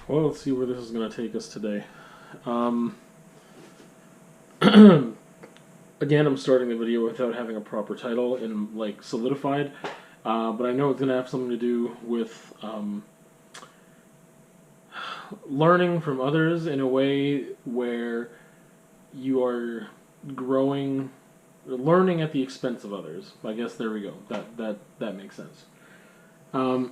Well, let's see where this is going to take us today. Um, Again, I'm starting the video without having a proper title and like solidified, but I know it's going to have something to do with learning from others in a way where you are growing, learning at the expense of others. I guess there we go. That makes sense. I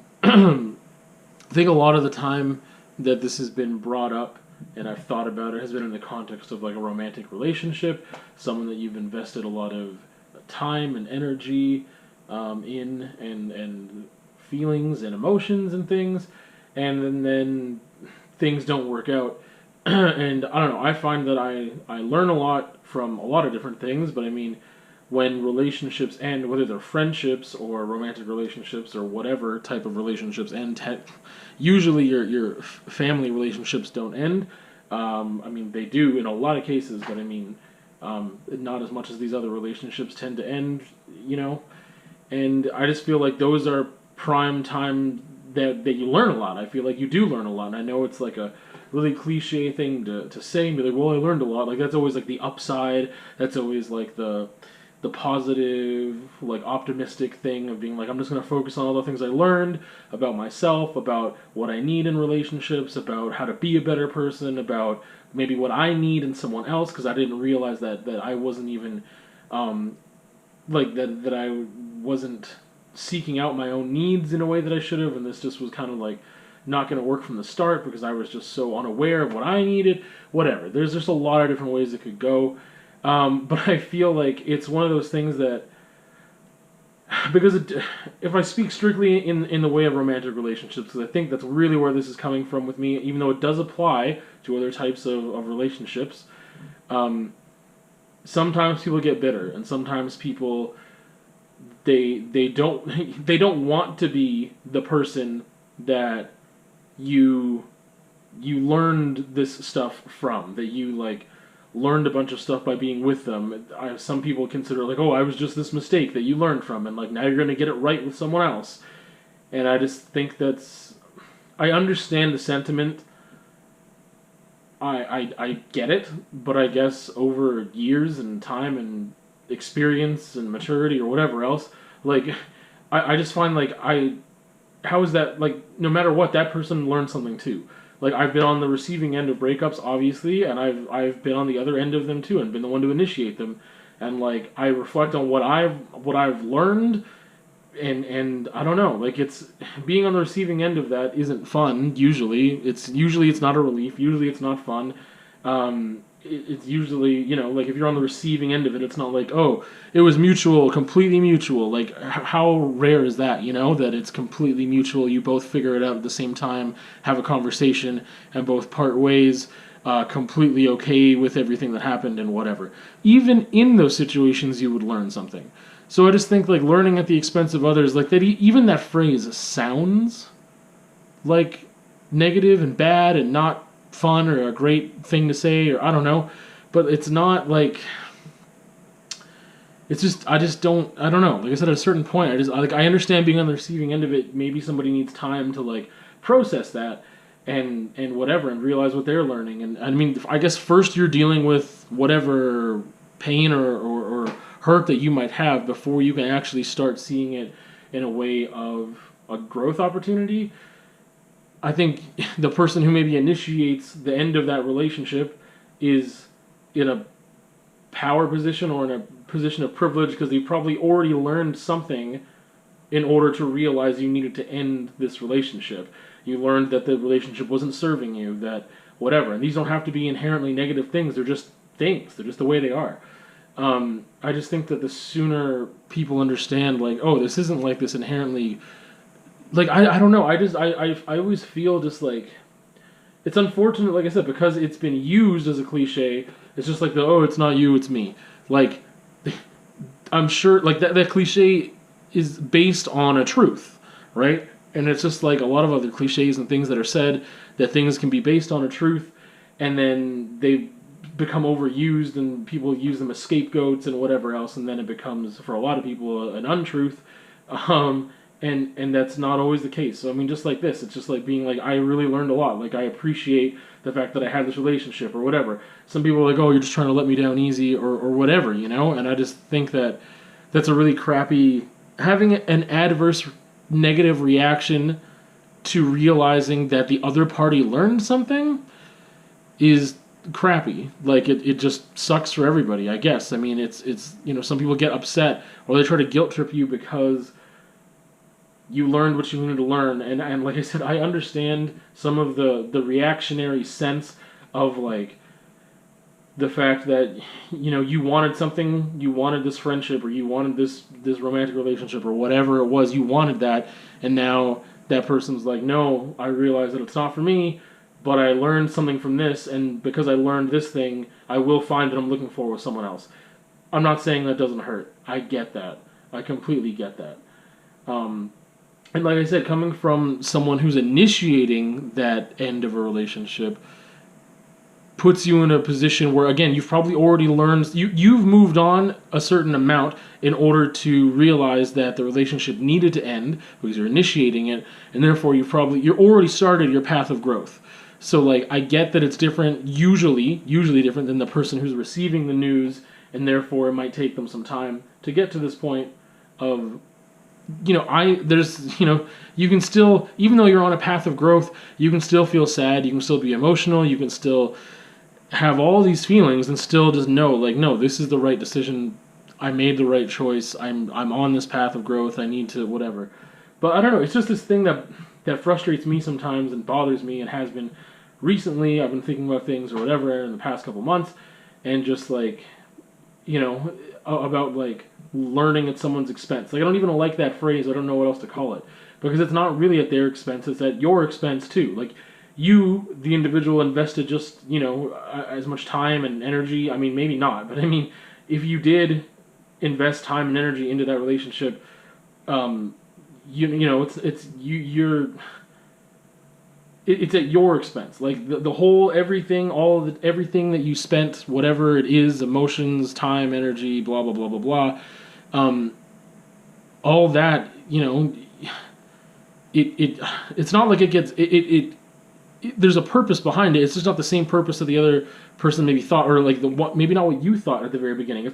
think a lot of the time that this has been brought up and I've thought about it has been in the context of like a romantic relationship, someone that you've invested a lot of time and energy in, and feelings and emotions and things, and then things don't work out. And I don't know. I find that I learn a lot from a lot of different things, but I mean, when relationships end, whether they're friendships or romantic relationships or whatever type of relationships end, usually your family relationships don't end. I mean, they do in a lot of cases, but I mean, not as much as these other relationships tend to end, you know. And I just feel like those are prime time that you learn a lot. I feel like you do learn a lot. And I know it's like a really cliche thing to say and be like, well, I learned a lot. Like, that's always like the upside. That's always like the positive, like optimistic thing of being like, I'm just going to focus on all the things I learned about myself, about what I need in relationships, about how to be a better person, about maybe what I need in someone else, because I didn't realize that I wasn't even that I wasn't seeking out my own needs in a way that I should have, and this just was kind of like not going to work from the start because I was just so unaware of what I needed. Whatever. There's just a lot of different ways it could go. But I feel like it's one of those things that, because if I speak strictly in the way of romantic relationships, because I think that's really where this is coming from with me, even though it does apply to other types of relationships, sometimes people get bitter, and sometimes people, they don't they don't want to be the person that you learned this stuff from, that you like learned a bunch of stuff by being with them. Some people consider like, oh, I was just this mistake that you learned from, and like now you're going to get it right with someone else. And I just think I understand the sentiment. I get it, but I guess over years and time and experience and maturity or whatever else, like I just find like how is that, like, no matter what, that person learned something too. Like, I've been on the receiving end of breakups, obviously, and I've been on the other end of them too, and been the one to initiate them. And like, I reflect on what I've learned, and I don't know, like, it's being on the receiving end of that isn't fun. Usually it's not a relief. Usually it's not fun. It's usually, you know, like if you're on the receiving end of it, it's not like, oh, it was mutual, completely mutual. Like, how rare is that, you know, that it's completely mutual? You both figure it out at the same time, have a conversation, and both part ways, completely okay with everything that happened and whatever. Even in those situations, you would learn something. So I just think, like, learning at the expense of others, like that, even that phrase sounds like negative and bad and not fun or a great thing to say, or I don't know, but it's not like, it's just, I don't know. Like I said, at a certain point, I understand being on the receiving end of it. Maybe somebody needs time to like process that and whatever, and realize what they're learning. And I mean, I guess first you're dealing with whatever pain or hurt that you might have before you can actually start seeing it in a way of a growth opportunity. I think the person who maybe initiates the end of that relationship is in a power position or in a position of privilege, because they probably already learned something in order to realize you needed to end this relationship. You learned that the relationship wasn't serving you, that whatever. And these don't have to be inherently negative things. They're just things. They're just the way they are. I just think that the sooner people understand, like, oh, this isn't like this inherently, like, I don't know. I always feel just like, it's unfortunate, like I said, because it's been used as a cliche. It's just like oh, it's not you, it's me. Like, I'm sure, like, that cliche is based on a truth, right? And it's just like a lot of other cliches and things that are said, that things can be based on a truth, and then they become overused, and people use them as scapegoats and whatever else, and then it becomes, for a lot of people, an untruth. and that's not always the case. So I mean, just like this, it's just like being like, I really learned a lot. Like I appreciate the fact that I had this relationship or whatever. Some people are like, oh, you're just trying to let me down easy or whatever, you know. And I just think that that's a really crappy, having an adverse negative reaction to realizing that the other party learned something is crappy. Like it just sucks for everybody, I guess. I mean, it's you know, some people get upset or they try to guilt trip you because you learned what you needed to learn, and like I said, I understand some of the reactionary sense of like the fact that, you know, you wanted something, you wanted this friendship, or you wanted this romantic relationship, or whatever it was, you wanted that, and now that person's like, no, I realize that it's not for me, but I learned something from this, and because I learned this thing, I will find that I'm looking for with someone else. I'm not saying that doesn't hurt. I get that. I completely get that. And like I said, coming from someone who's initiating that end of a relationship puts you in a position where, again, you've probably already learned, you've moved on a certain amount in order to realize that the relationship needed to end because you're initiating it, and therefore you're already started your path of growth. So like, I get that it's different, usually different than the person who's receiving the news, and therefore it might take them some time to get to this point of, you know, you can still, even though you're on a path of growth, you can still feel sad, you can still be emotional, you can still have all these feelings and still just know, like, no, this is the right decision, I made the right choice, I'm on this path of growth, I need to whatever. But I don't know, it's just this thing that frustrates me sometimes and bothers me, and has been recently. I've been thinking about things or whatever in the past couple months, and just like, you know, about like learning at someone's expense. Like, I don't even like that phrase. I don't know what else to call it, because it's not really at their expense. It's at your expense too. Like, you, the individual, invested just, you know, as much time and energy. I mean, maybe not, but I mean, if you did invest time and energy into that relationship, you know, it's at your expense. Like the whole everything, everything that you spent, whatever it is, emotions, time, energy, blah blah blah blah blah, all that, you know, it's not like it gets there's a purpose behind it. It's just not the same purpose that the other person maybe thought, or like maybe not what you thought at the very beginning.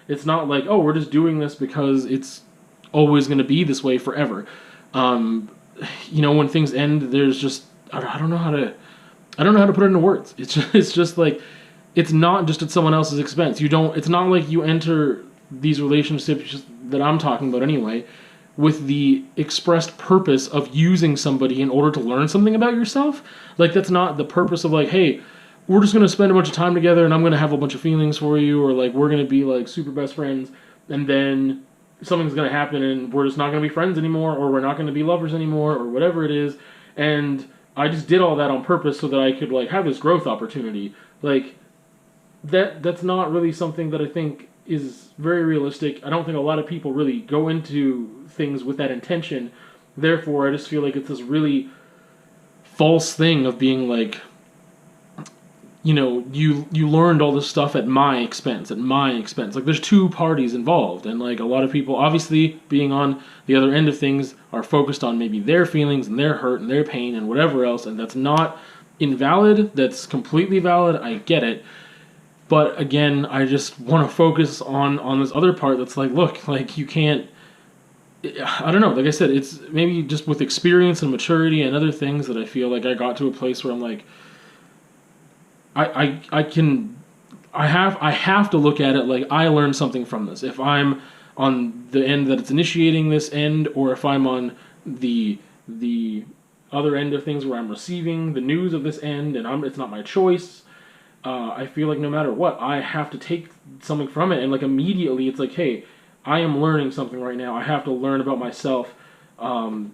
It's not like, oh, we're just doing this because it's always going to be this way forever. You know, when things end, there's just, I don't know how to put it into words. It's just like, it's not just at someone else's expense. It's not like you enter these relationships that I'm talking about anyway with the expressed purpose of using somebody in order to learn something about yourself. Like, that's not the purpose of like, hey, we're just going to spend a bunch of time together and I'm going to have a bunch of feelings for you, or like, we're going to be like super best friends, and then something's going to happen and we're just not going to be friends anymore, or we're not going to be lovers anymore, or whatever it is. And I just did all that on purpose so that I could like have this growth opportunity. Like, that's not really something that I think is very realistic. I don't think a lot of people really go into things with that intention. Therefore, I just feel like it's this really false thing of being like, you know, you learned all this stuff at my expense. Like, there's two parties involved, and like a lot of people, obviously being on the other end of things, are focused on maybe their feelings and their hurt and their pain and whatever else, and that's not invalid. That's completely valid. I get it. But again, I just want to focus on this other part that's like, look, like, you can't, I don't know, like I said, it's maybe just with experience and maturity and other things that I feel like I got to a place where I'm like, I have to look at it like I learned something from this. If I'm on the end that it's initiating this end, or if I'm on the other end of things where I'm receiving the news of this end and it's not my choice, I feel like no matter what, I have to take something from it. And like, immediately it's like, hey, I am learning something right now. I have to learn about myself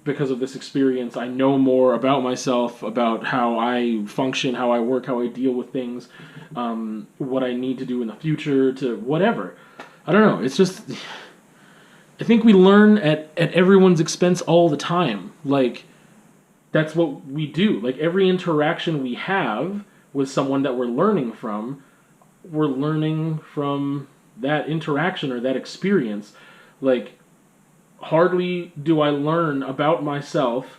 because of this experience. I know more about myself, about how I function, how I work, how I deal with things, what I need to do in the future, to whatever. I don't know. It's just, I think we learn at everyone's expense all the time. Like, that's what we do. Like, every interaction we have with someone that we're learning from that interaction or that experience. Like, hardly do I learn about myself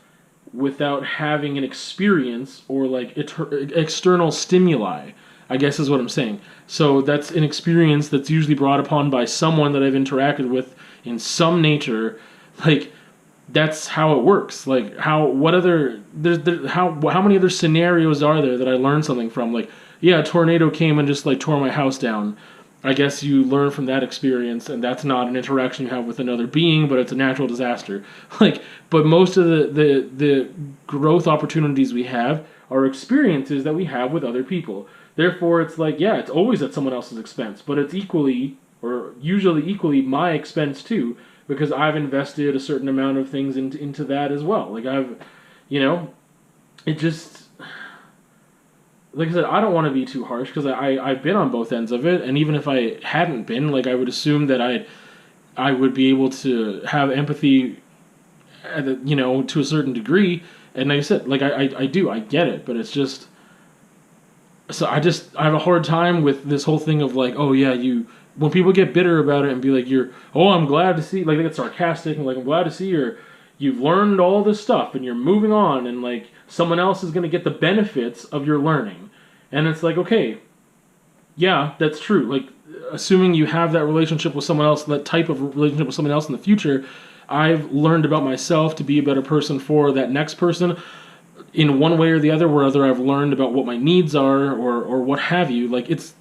without having an experience or like external stimuli, I guess is what I'm saying. So that's an experience that's usually brought upon by someone that I've interacted with in some nature. Like, that's how it works. Like, what other, how many other scenarios are there that I learned something from? Like, yeah, a tornado came and just like tore my house down. I guess you learn from that experience, and that's not an interaction you have with another being, but it's a natural disaster. Like, but most of the growth opportunities we have are experiences that we have with other people. Therefore, it's like, yeah, it's always at someone else's expense, but it's equally, or usually equally, my expense too, because I've invested a certain amount of things into that as well. Like, you know, it just, like I said, I don't want to be too harsh because I've been on both ends of it, and even if I hadn't been, like, I would assume that I would be able to have empathy, to a certain degree. And like I said, like I do, I get it, but it's just, so I have a hard time with this whole thing of like, oh yeah, when people get bitter about it and be like, I'm glad to see, like they get sarcastic and like, I'm glad to see you've learned all this stuff and you're moving on, and like someone else is going to get the benefits of your learning. And it's like, okay, yeah, that's true. Like, assuming you have that relationship with someone else, that type of relationship with someone else in the future, I've learned about myself to be a better person for that next person in one way or the other, whether I've learned about what my needs are or what have you. Like, it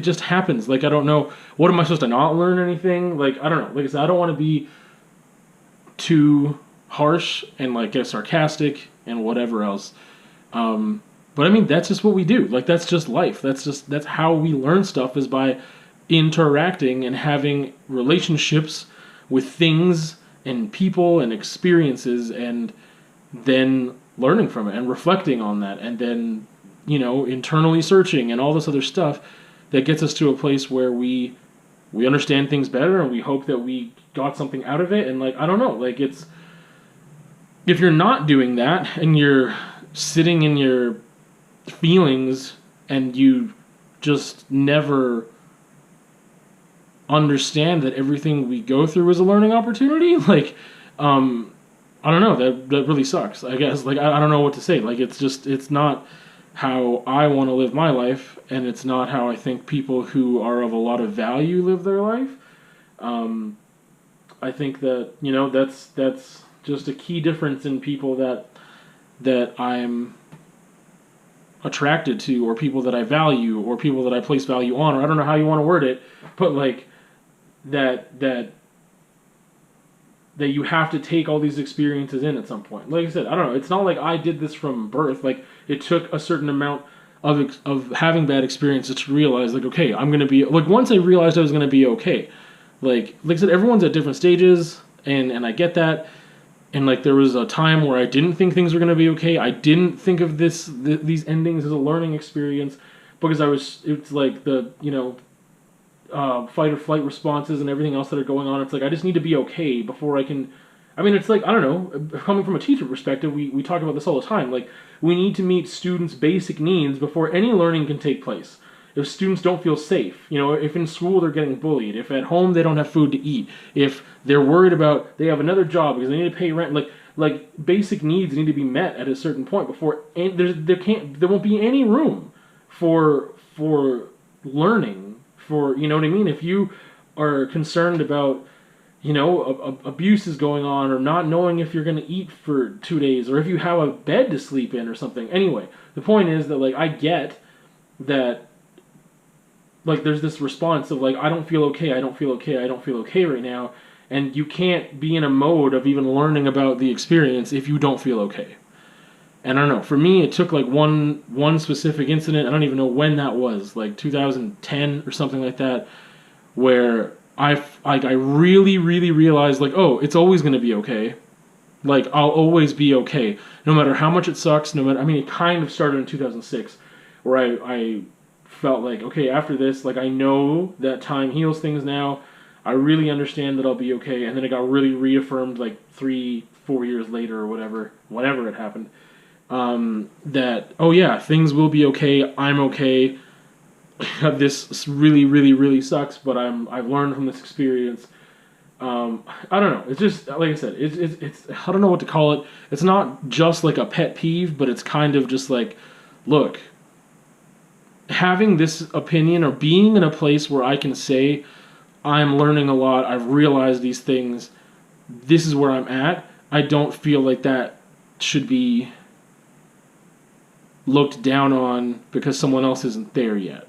just happens. Like, I don't know, what am I supposed to not learn anything? Like, I don't know. Like I said, I don't want to be too harsh and like get sarcastic and whatever else. But I mean, that's just what we do. Like, that's just life. That's how we learn stuff, is by interacting and having relationships with things and people and experiences, and then learning from it and reflecting on that, and then, internally searching and all this other stuff that gets us to a place where we understand things better, and we hope that we got something out of it. And like, I don't know, like, it's, if you're not doing that and you're sitting in your feelings and you just never understand that everything we go through is a learning opportunity, like, I don't know, that really sucks, I guess. Like, I don't know what to say. Like, it's not how I want to live my life, and it's not how I think people who are of a lot of value live their life. I think that, that's just a key difference in people that I'm attracted to, or people that I value, or people that I place value on, or I don't know how you want to word it, but like, that you have to take all these experiences in at some point. Like I said, I don't know, it's not like I did this from birth. Like, it took a certain amount of having bad experiences to realize, like, okay, I'm going to be, like, once I realized I was going to be okay, like I said, everyone's at different stages, and I get that. And like, there was a time where I didn't think things were going to be okay. I didn't think of these endings as a learning experience, because it's like the, fight or flight responses and everything else that are going on. It's like, I just need to be okay before I can, I mean, it's like, I don't know, coming from a teacher perspective, we talk about this all the time. Like, we need to meet students' basic needs before any learning can take place. If students don't feel safe, if in school they're getting bullied, if at home they don't have food to eat, if they're worried about they have another job because they need to pay rent, like basic needs need to be met at a certain point before, and there won't be any room for learning, for, you know what I mean? If you are concerned about, abuse is going on, or not knowing if you're going to eat for 2 days, or if you have a bed to sleep in or something. Anyway, the point is that, like, I get that, like, there's this response of like, I don't feel okay right now, and you can't be in a mode of even learning about the experience if you don't feel okay. And I don't know, for me, it took like one specific incident, I don't even know when that was, like 2010 or something like that, where I really, really realized, like, oh, it's always going to be okay. Like, I'll always be okay, no matter how much it sucks, I mean, it kind of started in 2006, where I felt like, okay, after this, like, I know that time heals things now. I really understand that I'll be okay. And then it got really reaffirmed like 3-4 years later, or whenever it happened, that, oh yeah, things will be okay. I'm okay. This really, really, really sucks, but I've learned from this experience, I don't know. It's just like I said. It's I don't know what to call it. It's not just like a pet peeve, but it's kind of just like, look, having this opinion or being in a place where I can say I'm learning a lot. I've realized these things. This is where I'm at. I don't feel like that should be looked down on because someone else isn't there yet.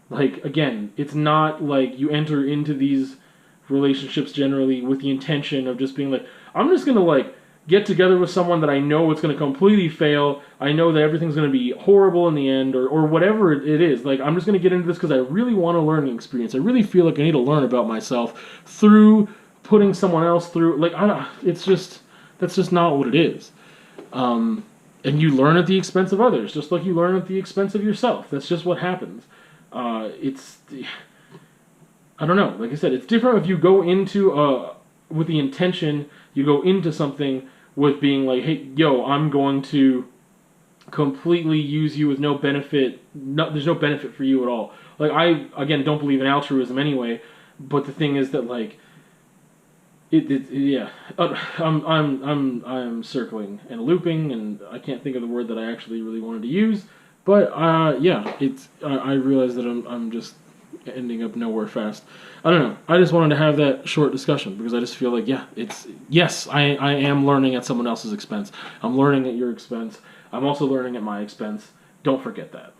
Like, again, it's not like you enter into these relationships generally with the intention of just being like, I'm just gonna like get together with someone that I know it's gonna completely fail. I know that everything's gonna be horrible in the end, or whatever it is. Like, I'm just gonna get into this because I really want to learn the experience. I really feel like I need to learn about myself through putting someone else through. Like, I don't. It's just that's just not what it is. And you learn at the expense of others, just like you learn at the expense of yourself. That's just what happens. It's I don't know. Like I said, it's different if you go into with the intention. You go into something with being like, "Hey, yo, I'm going to completely use you with no benefit. No, there's no benefit for you at all." Like, I again don't believe in altruism anyway. But the thing is that like yeah. I'm circling and looping, and I can't think of the word that I actually really wanted to use. But yeah, it's I realize that I'm just ending up nowhere fast. I don't know. I just wanted to have that short discussion because I just feel like yeah, it's yes, I am learning at someone else's expense. I'm learning at your expense. I'm also learning at my expense. Don't forget that.